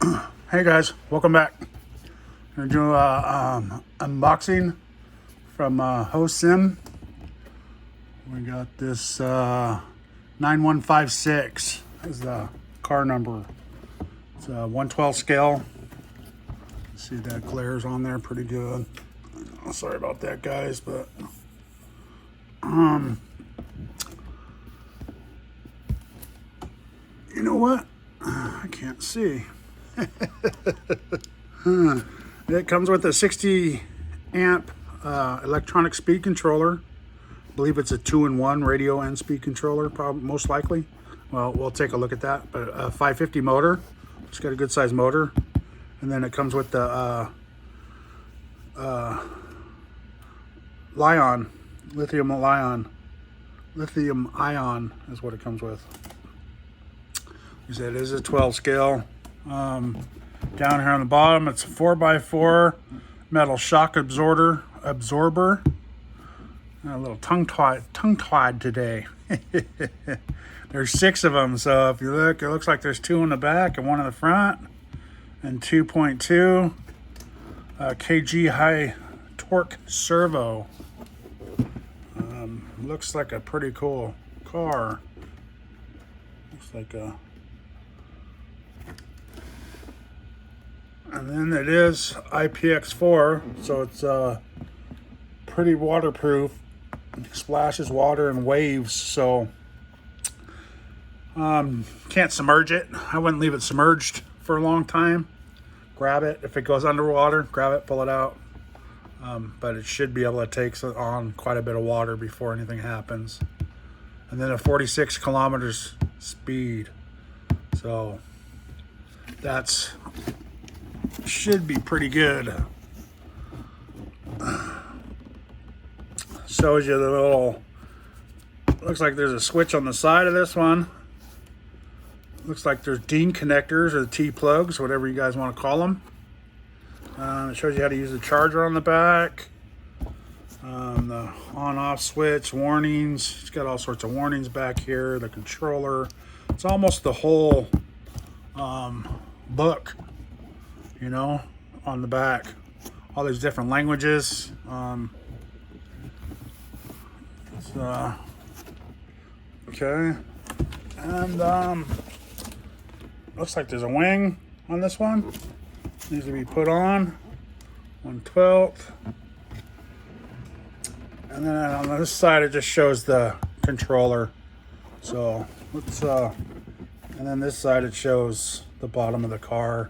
Hey guys, welcome back. I'm gonna do a unboxing from Hosim. We got this 9156 is the car number. It's a 112 scale. See that glares on there pretty good. Sorry about that, guys, but you know what? I can't see. It comes with a 60 amp electronic speed controller. I believe it's a 2-in-1 radio and speed controller, probably most likely. Well, we'll take a look at that. But a 550 motor. It's got a good size motor. And then it comes with the lithium ion is what it comes with. He said it is a 12 scale. Down here on the bottom, it's a 4x4 metal shock absorber. A little tongue-tied today. There's 6 of them, so if you look, it looks like there's 2 in the back and 1 in the front, and 2.2 kg high torque servo. Looks like a pretty cool car. Looks like a... And then it is IPX4, so it's pretty waterproof. It splashes water and waves, so can't submerge it. I wouldn't leave it submerged for a long time. Grab it. If it goes underwater, grab it, pull it out. But it should be able to take on quite a bit of water before anything happens. And then a 46 kilometers speed. So that's... should be pretty good. Shows you the little, looks like there's a switch on the side of this one. Looks like there's DIN connectors or T-plugs, whatever you guys want to call them. It shows you how to use the charger on the back. The on-off switch, warnings. It's got all sorts of warnings back here. The controller. It's almost the whole book, you know, on the back. All these different languages. Okay. And looks like there's a wing on this one. Needs to be put on. 1/12. And then on this side, it just shows the controller. So let's, and then this side, it shows the bottom of the car,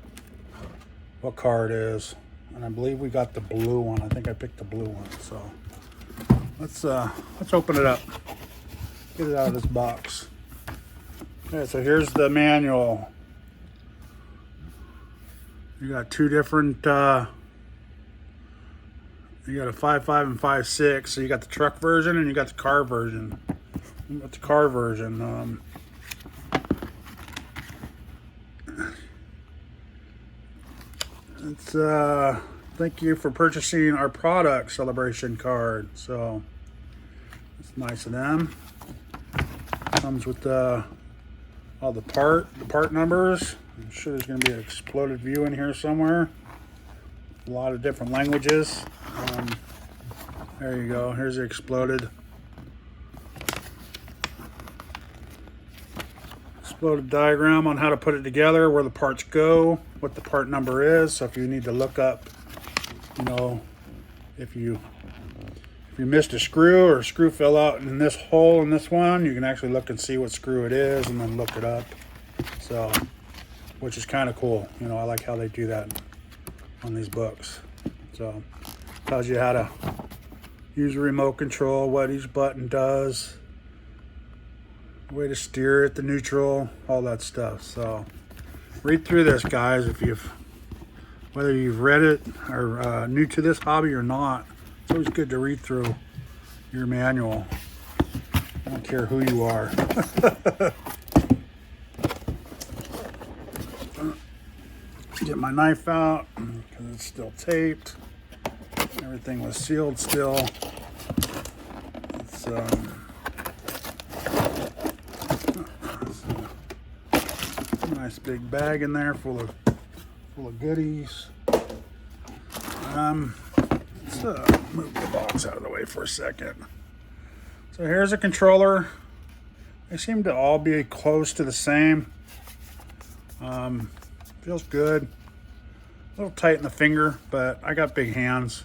what car it is. And I believe we got the blue one. I think I picked the blue one. So let's open it up. Get it out of this box. Okay, so here's the manual. You got 2 different, you got a 5.5 and 5.6. So you got the truck version and you got the car version. You got the car version. It's thank you for purchasing our product celebration card. So it's nice of them. Comes with all the part numbers. I'm sure there's going to be an exploded view in here somewhere. A lot of different languages. There you go. Here's the exploded diagram on how to put it together, where the parts go, what the part number is. So if you need to look up, you know, if you missed a screw or a screw fell out in this hole in this one, you can actually look and see what screw it is and then look it up. So, which is kind of cool. You know, I like how they do that on these books. So, tells you how to use a remote control, what each button does, way to steer it, the neutral, all that stuff. So, read through this, guys, whether you've read it or new to this hobby or not. It's always good to read through your manual. I don't care who you are. Get my knife out because it's still taped. Everything was sealed still. It's nice big bag in there full of full of goodies. Let's move the box out of the way for a second. So here's a controller. They seem to all be close to the same. Feels good. A little tight in the finger, but I got big hands,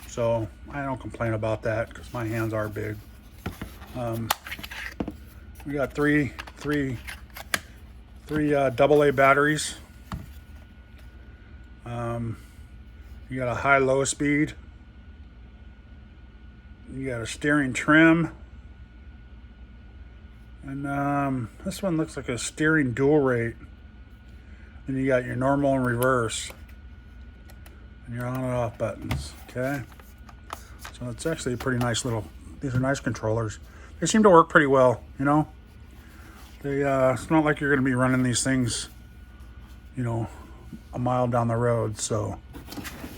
so I don't complain about that because my hands are big. We got three AA batteries. You got a high-low speed. You got a steering trim. And this one looks like a steering dual rate. And you got your normal and reverse. And your on and off buttons, okay? So it's actually a pretty nice little, these are nice controllers. They seem to work pretty well, you know? They, it's not like you're gonna be running these things, you know, a mile down the road, so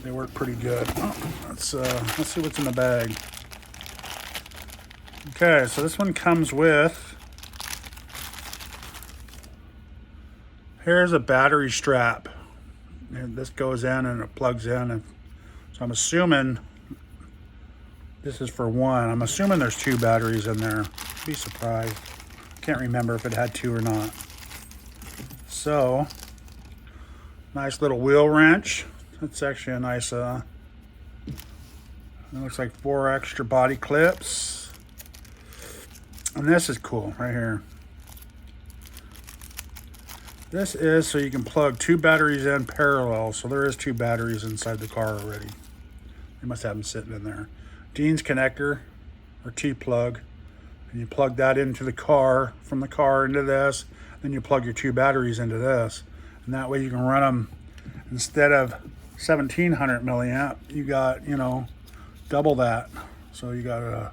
they work pretty good. Oh, let's see what's in the bag. Okay, so this one comes with, here's a battery strap. And this goes in and it plugs in, and so I'm assuming this is for one. I'm assuming there's two batteries in there. Be surprised. Can't remember if it had two or not. So, nice little wheel wrench. That's actually a nice, it looks like 4 extra body clips. And this is cool right here. This is so you can plug 2 batteries in parallel. So there is 2 batteries inside the car already. They must have them sitting in there. Dean's connector or T-plug. And you plug that into the car, from the car into this. Then you plug your 2 batteries into this. And that way you can run them, instead of 1700 milliamp, you got, you know, double that. So you got a,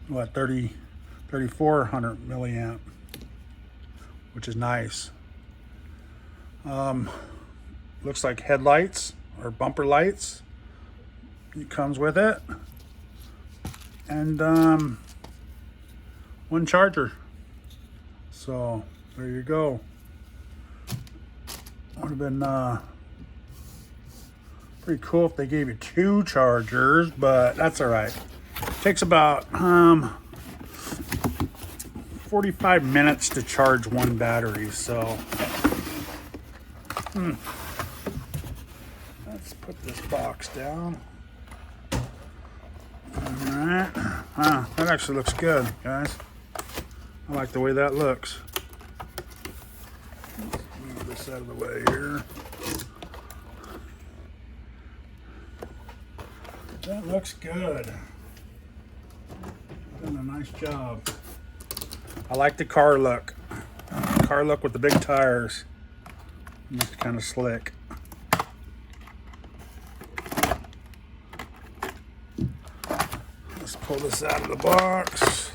what, 3400 milliamp, which is nice. Looks like headlights or bumper lights. It comes with it. And one charger. So there you go. Would have been pretty cool if they gave you 2 chargers, but that's all right. Takes about 45 minutes to charge 1 battery, so let's put this box down. All right. Wow, that actually looks good, guys. I like the way that looks. Let's move this out of the way here. That looks good. Done a nice job. I like the car look. Car look with the big tires. It's kind of slick. Let's pull this out of the box.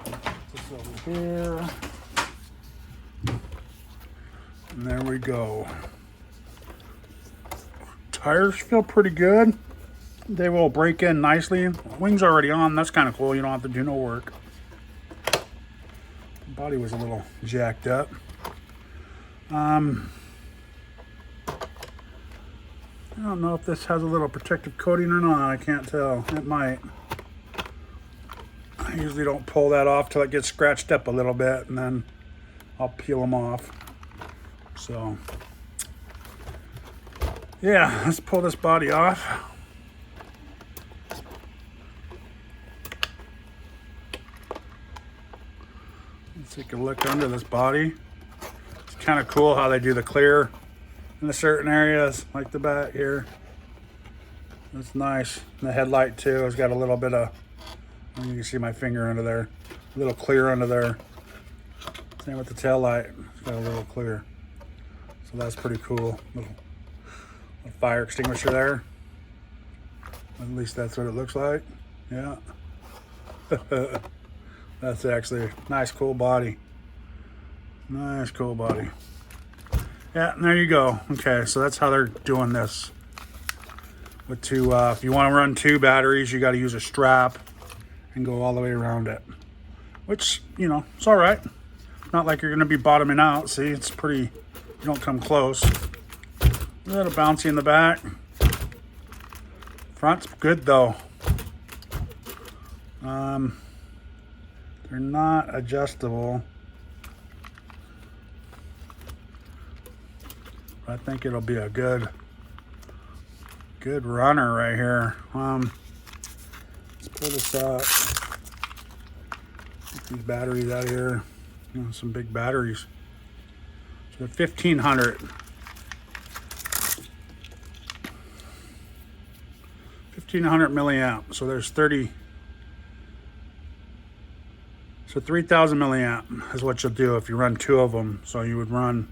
Put this over here. And there we go. Tires feel pretty good. They will break in nicely. Wings are already on. That's kind of cool. You don't have to do no work. The body was a little jacked up. I don't know if this has a little protective coating or not. I can't tell. It might. I usually don't pull that off till it gets scratched up a little bit, and then I'll peel them off. So, yeah, let's pull this body off. Let's take a look under this body. It's kind of cool how they do the clear in the certain areas, like the back here. That's nice. And the headlight too has got a little bit of, you can see my finger under there, a little clear under there. Same with the tail light, it's got a little clear. So that's pretty cool. Little fire extinguisher there. At least that's what it looks like. Yeah. That's actually a nice, cool body. Nice, cool body. Yeah, and there you go. Okay, so that's how they're doing this. With 2, if you want to run 2 batteries, you got to use a strap and go all the way around it. Which, you know, it's all right. Not like you're going to be bottoming out. See, it's pretty You don't come close. A little bouncy in the back. Front's good though. They're not adjustable. I think it'll be a good runner right here. Let's pull this up. Get these batteries out of here. You know, some big batteries. So 1500. 1500 milliamp. So there's 30. So 3000 milliamp is what you'll do if you run two of them. So you would run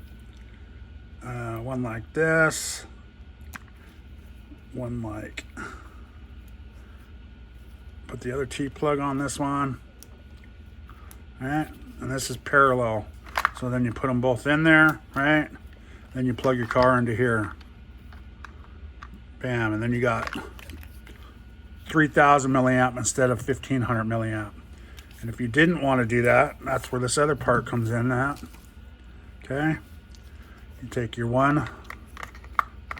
one like this, one like, put the other T plug on this one, right? And this is parallel. So then you put them both in there, right? Then you plug your car into here. Bam, and then you got 3000 milliamp instead of 1500 milliamp. And if you didn't want to do that, that's where this other part comes in at. Okay? You take your one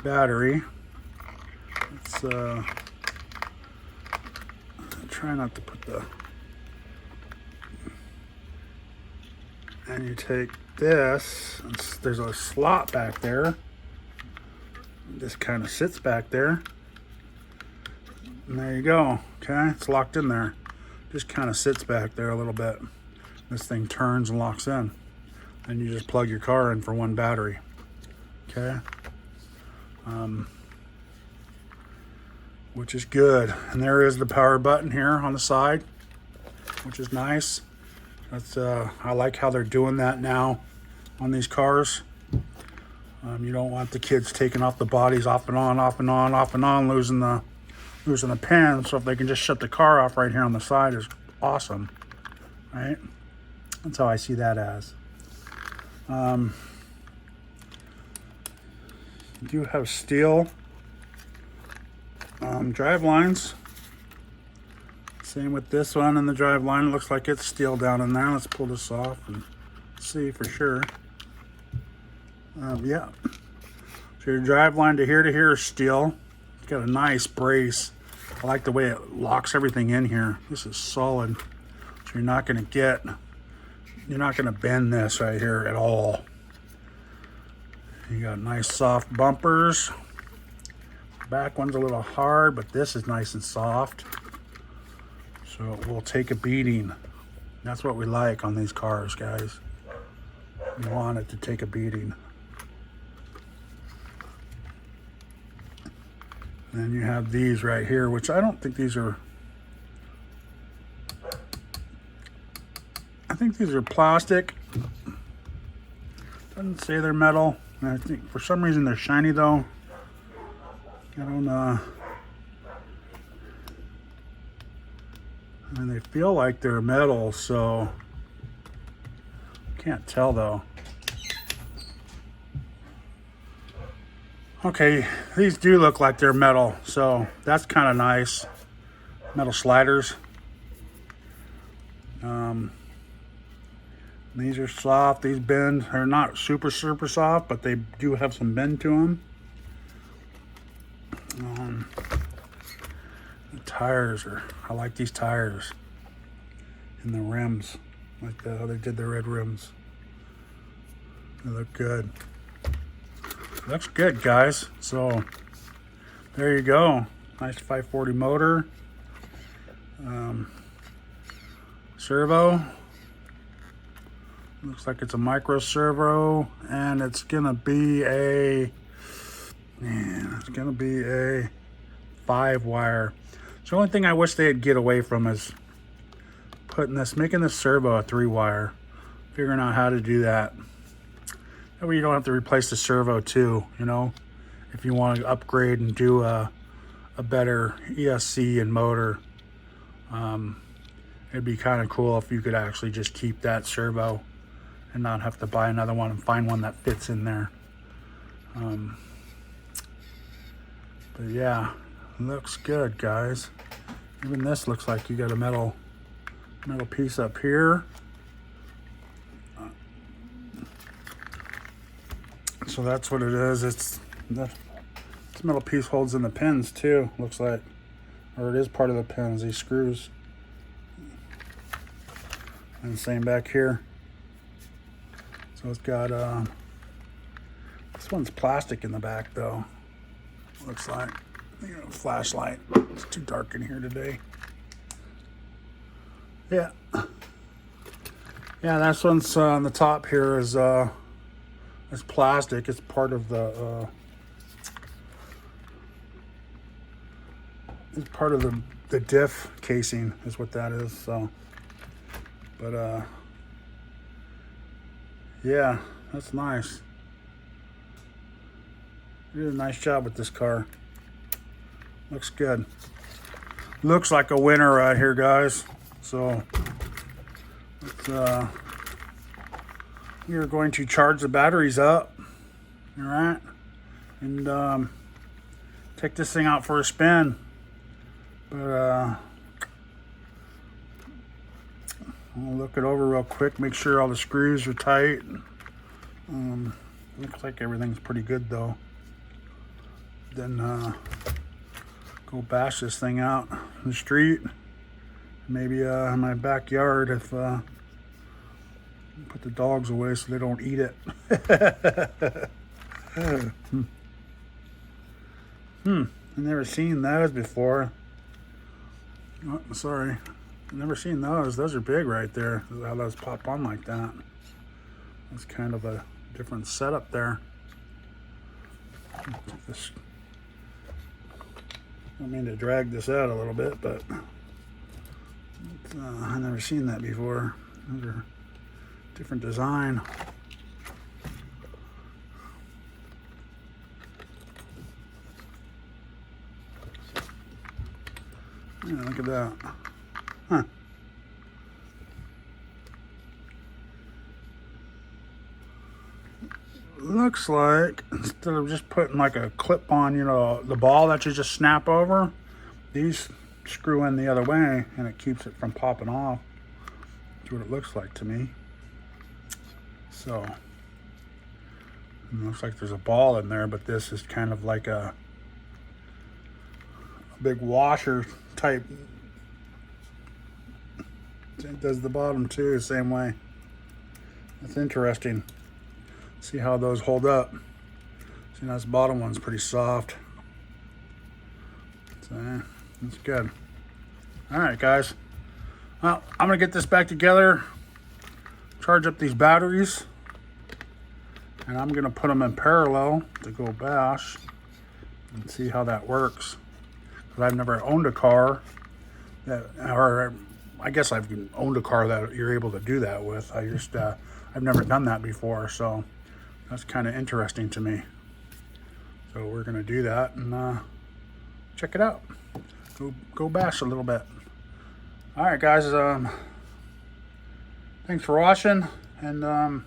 battery. Let's try not to put the... And you take this, there's a slot back there. This kind of sits back there. And there you go. Okay, it's locked in there. Just kind of sits back there a little bit. This thing turns and locks in. And you just plug your car in for one battery. Okay. Which is good. And there is the power button here on the side, which is nice. That's I like how they're doing that now on these cars. You don't want the kids taking off the bodies off and on, off and on, off and on, losing the pin. So if they can just shut the car off right here on the side is awesome, right? That's how I see that as. You do have steel drive lines. Same with this one and the drive line. It looks like it's steel down in there. Let's pull this off and see for sure. Yeah. So your drive line to here is steel. It's got a nice brace. I like the way it locks everything in here. This is solid. So you're not going to bend this right here at all. You got nice soft bumpers. Back one's a little hard, but this is nice and soft. So it will take a beating. That's what we like on these cars, guys. We want it to take a beating. And you have these right here, which I don't think these are... I think these are plastic. Doesn't say they're metal. And I think for some reason they're shiny though. I don't know. I mean, they feel like they're metal, so can't tell though. Okay, these do look like they're metal, so that's kind of nice. Metal sliders. These are soft. These bend. They're not super soft, but they do have some bend to them. The tires are, I like these tires. And the rims, like how they did the red rims. They look good. Looks good, guys. So there you go. Nice 540 motor. Servo. Looks like it's a micro servo, and it's gonna be a 5-wire. So the only thing I wish they'd get away from is making this servo a 3-wire. Figuring out how to do that. That way you don't have to replace the servo too, you know, if you want to upgrade and do a better ESC and motor. It'd be kind of cool if you could actually just keep that servo and not have to buy another one and find one that fits in there. But yeah, looks good, guys. Even this looks like you got a metal piece up here. So that's what it is. It's this metal piece holds in the pins too, looks like. Or it is part of the pins, these screws. And same back here. So it's got, this one's plastic in the back though. Looks like, flashlight. It's too dark in here today. Yeah. Yeah, this one's on the top here is it's plastic. It's part of the it's part of the diff casing is what that is. So, but yeah, that's nice. You did a nice job with this car. Looks good. Looks like a winner right here, guys. So we are going to charge the batteries up. All right, and take this thing out for a spin. But I'll look it over real quick, make sure all the screws are tight. Looks like everything's pretty good though. Then go bash this thing out in the street. Maybe in my backyard if put the dogs away so they don't eat it. I've never seen those before. Oh, sorry. I've never seen those. Those are big right there. How those pop on like that. That's kind of a different setup there. This, I don't mean to drag this out a little bit, but I've never seen that before. Those are different design. Yeah, look at that. Huh. Looks like instead of just putting like a clip on, the ball that you just snap over, these screw in the other way and it keeps it from popping off. That's what it looks like to me. So it looks like there's a ball in there, but this is kind of like a big washer type. It does the bottom too, same way. That's interesting. See how those hold up. See, this bottom one's pretty soft. So that's good. All right, guys. Well, I'm gonna get this back together, charge up these batteries, and I'm gonna put them in parallel to go bash and see how that works. Because I've never owned a car that, or I guess I've owned a car that you're able to do that with. I've never done that before, so that's kind of interesting to me. So we're gonna do that and check it out. Go bash a little bit. All right, guys. Thanks for watching, and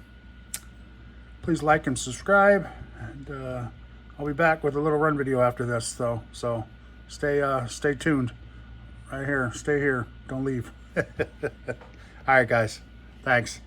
please like and subscribe. And I'll be back with a little run video after this, though. So stay tuned. Right here. Stay here. Don't leave. All right, guys. Thanks.